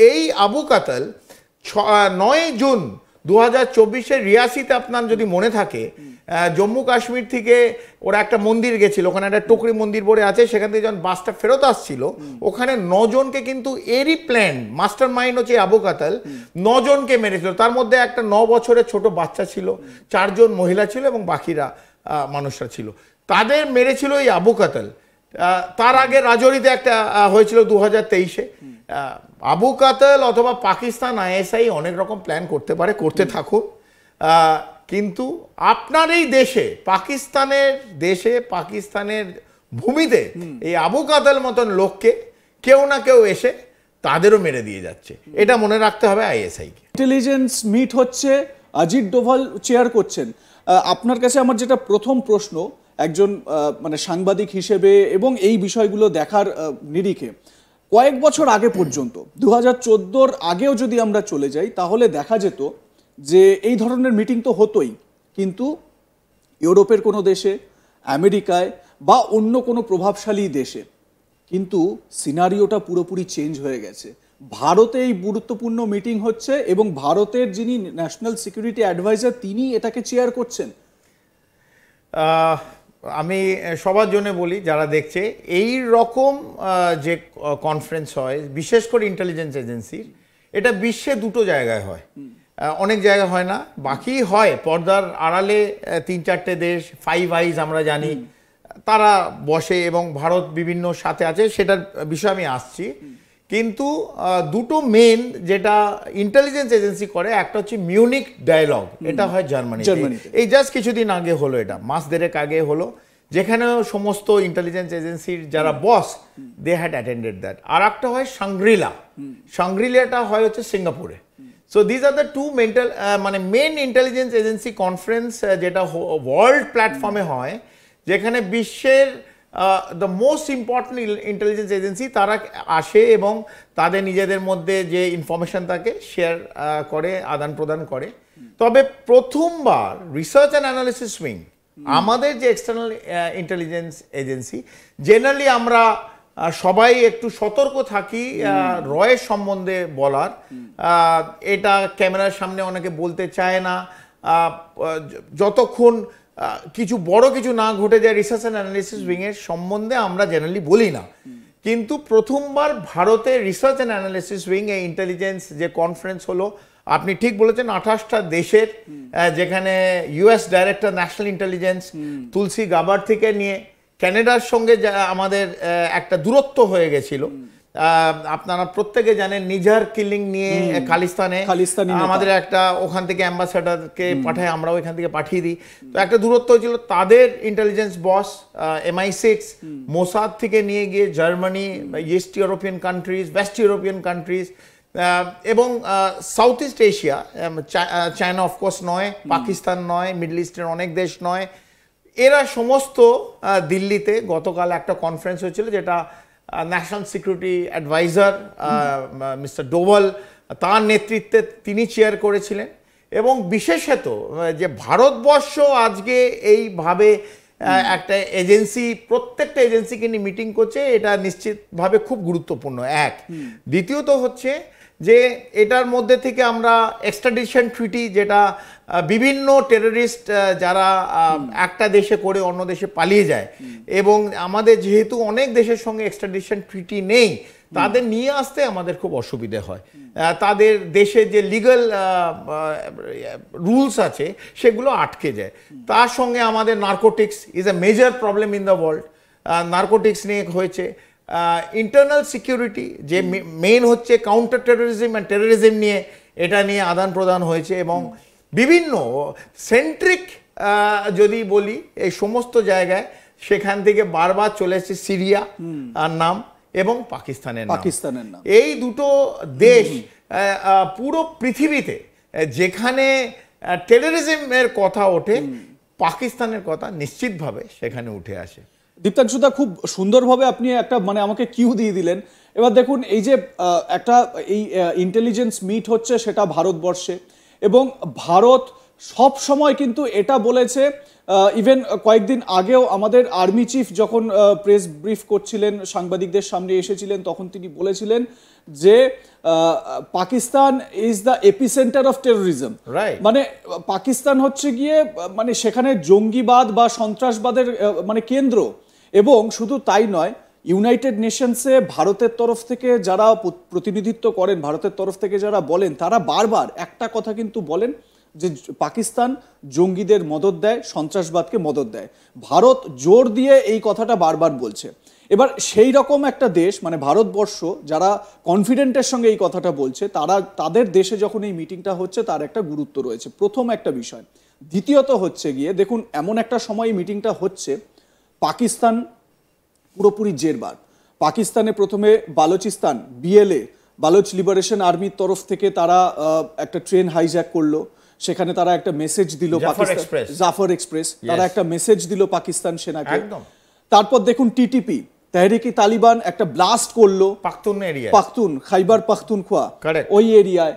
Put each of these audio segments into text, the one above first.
এই আবু কাতাল 9 জুন 2024 রিয়াসিতে আপনার যদি মনে থাকে, জম্মু কাশ্মীর থেকে ওরা একটা মন্দির গেছিল, ওখানে একটা টুকরি মন্দির বলে আছে, সেখান থেকে যখন বাসটা ফেরত আসছিল ওখানে 9 জনকে কিন্তু এরই প্ল্যান মাস্টার মাইন্ড হচ্ছে আবু কাতাল 9 জনকে মেরেছিল। তার মধ্যে একটা 9 বছরের ছোট বাচ্চা ছিল, 4 জন মহিলা ছিল এবং বাকিরা মানুষরা ছিল। তাদের মেরেছিল এই আবু কাতাল। তার আগে রাজৌরিতে একটা হয়েছিল 2023-এ। আবু কাতাল অথবা পাকিস্তান আইএসআই অনেক রকম প্ল্যান করতে পারে, করতে থাকুন, কিন্তু আপনার এই দেশে পাকিস্তানের ভূমিতে এই আবু কাতাল মতন লোককে কেউ না কেউ এসে তাদেরও মেরে দিয়ে যাচ্ছে। এটা মনে রাখতে হবে আইএসআইকে। ইন্টেলিজেন্স মিট হচ্ছে, অজিত ডোভাল চেয়ার করছেন। আপনার কাছে আমার যেটা প্রথম প্রশ্ন, একজন মানে সাংবাদিক হিসেবে এবং এই বিষয়গুলো দেখার নিরিখে, কয়েক বছর আগে পর্যন্ত 2014-র আগেও যদি আমরা চলে যাই তাহলে দেখা যেত যে এই ধরনের মিটিং তো হতোই, কিন্তু ইউরোপের কোনো দেশে, আমেরিকায় বা অন্য কোনো প্রভাবশালী দেশে, কিন্তু সিনারিওটা পুরোপুরি চেঞ্জ হয়ে গেছে। ভারতে এই গুরুত্বপূর্ণ মিটিং হচ্ছে এবং ভারতের যিনি ন্যাশনাল সিকিউরিটি অ্যাডভাইজার তিনি এটাকে চেয়ার করছেন। আমি সবার জন্য বলি যারা দেখছে, এই রকম যে কনফারেন্স হয় বিশেষ করে ইন্টেলিজেন্স এজেন্সির, এটা বিশ্বে 2টো জায়গায় হয়, অনেক জায়গায় হয় না। বাকি হয় পর্দার আড়ালে 3-4টে দেশ, 5 আইজ আমরা জানি, তারা বসে এবং ভারত বিভিন্ন সাথে আছে, সেটার বিষয়ে আমি আসছি। কিন্তু 2টো মেন যেটা ইন্টেলিজেন্স এজেন্সি করে, একটা হচ্ছে মিউনিক ডায়ালগ, এটা হয় জার্মানিতে। এই জাস্ট কিছুদিন আগে হলো, এটা মাস দেড়েক আগে হলো, যেখানে সমস্ত ইন্টেলিজেন্স এজেন্সির যারা boss they had attended that. আর একটা হয় সাংগ্রিলাটা হয় হচ্ছে সিঙ্গাপুরে। So these are the 2 main intelligence agency conference যেটা ওয়ার্ল্ড প্ল্যাটফর্মে হয়, যেখানে বিশ্বের the most important intelligence agency তারা আসে এবং তাদের নিজেদের মধ্যে যে ইনফরমেশন থাকে শেয়ার করে, আদান প্রদান করে। তবে প্রথমবার রিসার্চ অ্যান্ড অ্যানালিসিস উইং, আমাদের যে এক্সটার্নাল ইন্টেলিজেন্স এজেন্সি, জেনারেলি আমরা সবাই একটু সতর্ক থাকি রয়ের সম্বন্ধে বলার, এটা ক্যামেরার সামনে অনেকে বলতে চায় না, যতক্ষণ কিছু বড় কিছু না ঘটে যায় রিসার্চ অ্যান্ড অ্যানালিসিস উইংয়ের সম্বন্ধে আমরা জেনারেলি বলি না। কিন্তু প্রথমবার ভারতের রিসার্চ অ্যান্ড অ্যানালিসিস উইং এই ইন্টেলিজেন্স যে কনফারেন্স হলো, আপনি ঠিক বলেছেন, 28টা দেশের, যেখানে ইউএস ডাইরেক্টর ন্যাশনাল ইন্টেলিজেন্স তুলসী গাবার থেকে নিয়ে ক্যানাডার সঙ্গে আমাদের একটা দূরত্ব হয়ে গেছিল। আপনারা প্রত্যেকে জানেন নিজার কিলিং নিয়ে খালিস্তানে আমাদের একটা ওখান থেকে অ্যাম্বাসেডারকে পাঠায়, আমরাও এখান থেকে পাঠিয়ে দিই। তো একটা দূরত্ব হয়েছিল। তাদের ইন্টেলিজেন্স বস MI6 মোসাদ থেকে নিয়ে গিয়ে Germany, east European countries, west European countries এবং south east Asia, China of course নয়, পাকিস্তান নয়, মিডল ইস্টের অনেক দেশ নয়, এরা সমস্ত দিল্লিতে গতকাল একটা কনফারেন্স হয়েছিল, যেটা national security adviser mister Doval তার নেতৃত্বে তিনি চেয়ার করেছিলেন। এবং বিশেষত যে ভারতবর্ষ আজকে এইভাবে একটা এজেন্সি, প্রত্যেকটা এজেন্সিকে নিয়ে মিটিং করছে, এটা নিশ্চিতভাবে খুব গুরুত্বপূর্ণ। এক, দ্বিতীয়ত হচ্ছে যে এটার মধ্যে থেকে আমরা এক্সট্রাডিশন ট্রিটি, যেটা বিভিন্ন টেররিস্ট যারা একটা দেশে করে অন্য দেশে পালিয়ে যায়, এবং আমাদের যেহেতু অনেক দেশের সঙ্গে এক্সট্রাডিশন ট্রিটি নেই, তাদের নিয়ে আসতে আমাদের খুব অসুবিধে হয়। তাদের দেশে যে লিগ্যাল রুলস আছে সেগুলো আটকে যায়। তার সঙ্গে আমাদের narcotics is a major problem in the world, narcotics নিয়ে হয়েছে। ইন্টারনাল সিকিউরিটি যে মেইন হচ্ছে কাউন্টার টেরোরিজম অ্যান্ড টেরোরিজম নিয়ে, এটা নিয়ে আদান প্রদান হয়েছে। এবং বিভিন্ন সেন্ট্রিক যদি বলি এই সমস্ত জায়গায়, সেখান থেকে বারবার চলে এসেছে সিরিয়া আর নাম এবং পাকিস্তানের নাম। এই দুটো দেশ পুরো পৃথিবীতে যেখানে টেরোরিজমের কথা ওঠে, পাকিস্তানের কথা নিশ্চিতভাবে সেখানে উঠে আসে। দীপ্তাংশুদা, খুব সুন্দরভাবে আপনি একটা মানে আমাকে কিউ দিয়ে দিলেন। এবার দেখুন, এই যে একটা এই ইন্টেলিজেন্স মিট হচ্ছে সেটা ভারতবর্ষে, এবং ভারত সব সময় কিন্তু এটা বলেছে ইভেন কয়েকদিন আগেও আমাদের আর্মি চিফ যখন প্রেস ব্রিফ করছিলেন, সাংবাদিকদের সামনে এসেছিলেন, তখন তিনি বলেছিলেন যে Pakistan is the epicentre of terrorism. Right. মানে পাকিস্তান হচ্ছে গিয়ে মানে সেখানে জঙ্গিবাদ বা সন্ত্রাসবাদের মানে কেন্দ্র। এবং শুধু তাই নয়, ইউনাইটেড নেশনসে ভারতের তরফ থেকে যারা প্রতিনিধিত্ব করেন, ভারতের তরফ থেকে যারা বলেন, তারা বারবার একটা কথা কিন্তু বলেন যে পাকিস্তান জঙ্গিদের মদদ দেয়, সন্ত্রাসবাদকে মদদ দেয়। ভারত জোর দিয়ে এই কথাটা বারবার বলছে। এবার সেই রকম একটা দেশ মানে ভারতবর্ষ যারা কনফিডেন্টের সঙ্গে এই কথাটা বলছে, তাদের দেশে যখন এই মিটিংটা হচ্ছে তার একটা গুরুত্ব রয়েছে, প্রথম একটা বিষয়। দ্বিতীয়ত হচ্ছে গিয়ে দেখুন, এমন একটা সময় মিটিংটা হচ্ছে, পাকিস্তান পুরোপুরি জেরবার। পাকিস্তানে প্রথমে বালোচিস্তান বিএলএ, বালোচ লিবারেশন আর্মির তরফ থেকে তারা একটা ট্রেন হাইজ্যাক করলো, সেখানে তারা একটা মেসেজ দিল জাফর এক্সপ্রেস, তারা একটা মেসেজ দিল পাকিস্তান সেনাকে। তারপর দেখুন টিটিপি তেহরিকি তালিবান একটা ব্লাস্ট করলো পাখতুন খাইবার পাখতুনখোয়া ওই এরিয়ায়।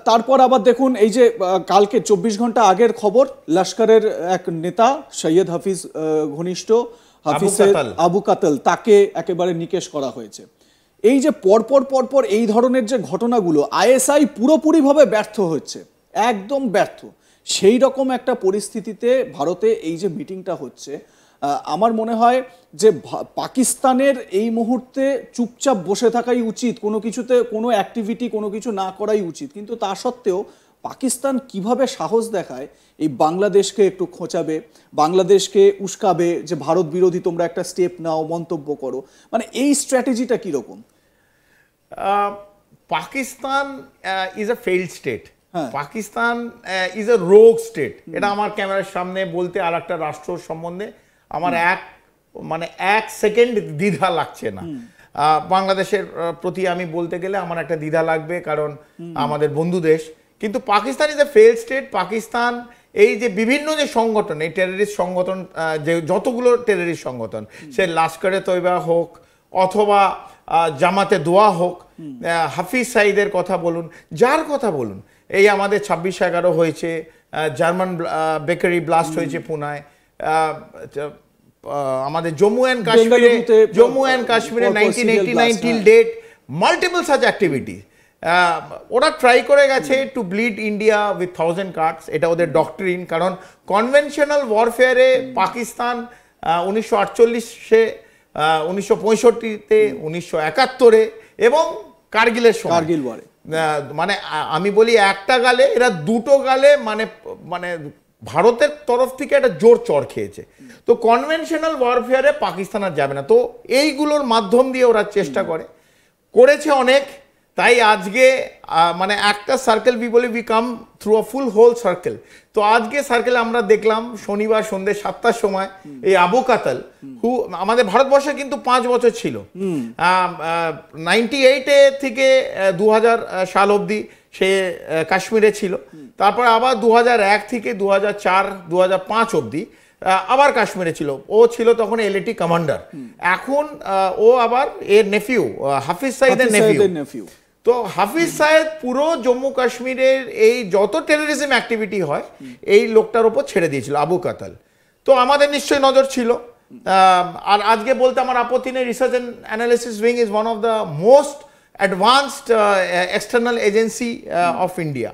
তারপর আবার দেখুন এই যে কালকে 24 ঘন্টা আগের খবর, লস্করের এক নেতা সৈয়দ হাফিজ ঘনিষ্ঠ হাফিজ আবু কাতল, তাকে একেবারে নিকেশ করা হয়েছে। এই যে পরপর এই ধরনের যে ঘটনাগুলো, আইএসআই পুরোপুরিভাবে ব্যর্থ হচ্ছে, একদম ব্যর্থ। সেই রকম একটা পরিস্থিতিতে ভারতে এই যে মিটিংটা হচ্ছে, আমার মনে হয় যে পাকিস্তানের এই মুহূর্তে চুপচাপ বসে থাকাই উচিত, কোনো কিছুতে কোনো অ্যাক্টিভিটি কোনো কিছু না করাই উচিত। কিন্তু তা সত্ত্বেও পাকিস্তান কিভাবে সাহস দেখায় এই বাংলাদেশকে একটু খোঁচাবে, বাংলাদেশকে উস্কাবে যে ভারত বিরোধী তোমরা একটা স্টেপ নাও, মন্তব্য করো, মানে এই স্ট্র্যাটেজিটা কিরকম? Pakistan is a failed state, Pakistan is a rogue state. এটা আমার ক্যামেরার সামনে বলতে আর একটা রাষ্ট্র সম্বন্ধে আমার এক সেকেন্ড দ্বিধা লাগছে না। বাংলাদেশের প্রতি আমি বলতে গেলে আমার একটা দ্বিধা লাগবে, কারণ আমাদের বন্ধু দেশ। কিন্তু Pakistan is a failed state. Pakistan এই যে বিভিন্ন যে সংগঠন, এই টেররিস্ট সংগঠন, যে যতগুলো টেররিস্ট সংগঠন, সে লস্করে তৈবা হোক অথবা জামাতে দোয়া হোক, হাফিজ সাইদের কথা বলুন, যার কথা বলুন, এই আমাদের 26/11 হয়েছে, জার্মান বেকারি ব্লাস্ট হয়েছে পুনায়, আমাদের জম্মু অ্যান্ড কাশ্মীরে 1989 till date multiple such activity. ওরা ট্রাই করে গেছে to bleed India with 1000 cards, এটা ওদের ডক্টরিন। কারণ কনভেনশনাল ওয়ারফেয়ারে পাকিস্তান 1948-এ, 1965-তে, 1971-এ এবং কার্গিলের সময়, কার্গিল ওয়ারে, মানে আমি বলি একটা গালে এরা দুটো গালে মানে ভারতের তরফ থেকে একটা জোর চড় খেয়েছে। তো কনভেনশনাল ওয়ারফেয়ারে পাকিস্তান আর যাবে না। তো এইগুলোর মাধ্যম দিয়ে ওরা চেষ্টা করেছে অনেক। তাই আজকে মানে একটা circle we come through a full whole circle. তো আজকে সার্কেলে আমরা দেখলাম শনিবার সন্ধ্যে 7টার সময় এই আবু কাতাল, হু আমাদের ভারতবর্ষে কিন্তু 5 বছর ছিল, 98 থেকে 2000 সাল অবধি সে কাশ্মীরে ছিল। তারপর আবার 2001 থেকে 2004 2005 অবধি আবার কাশ্মীরে ছিল। ও ছিল তখন এলএটি কমান্ডার। এখন ও আবার এর নেফিউ, হাফিজ সাইদের নেফিউ। তো হাফিজ সাইদ পুরো জম্মু কাশ্মীরের এই যত টেররিজম অ্যাক্টিভিটি হয় এই লোকটার উপর ছেড়ে দিয়েছিল, আবু কাতাল। তো আমাদের নিশ্চয়ই নজর ছিল। আর আজকে বলতে আমার আপত্তি নেই, research and analysis wing is one of the most advanced external agency of India.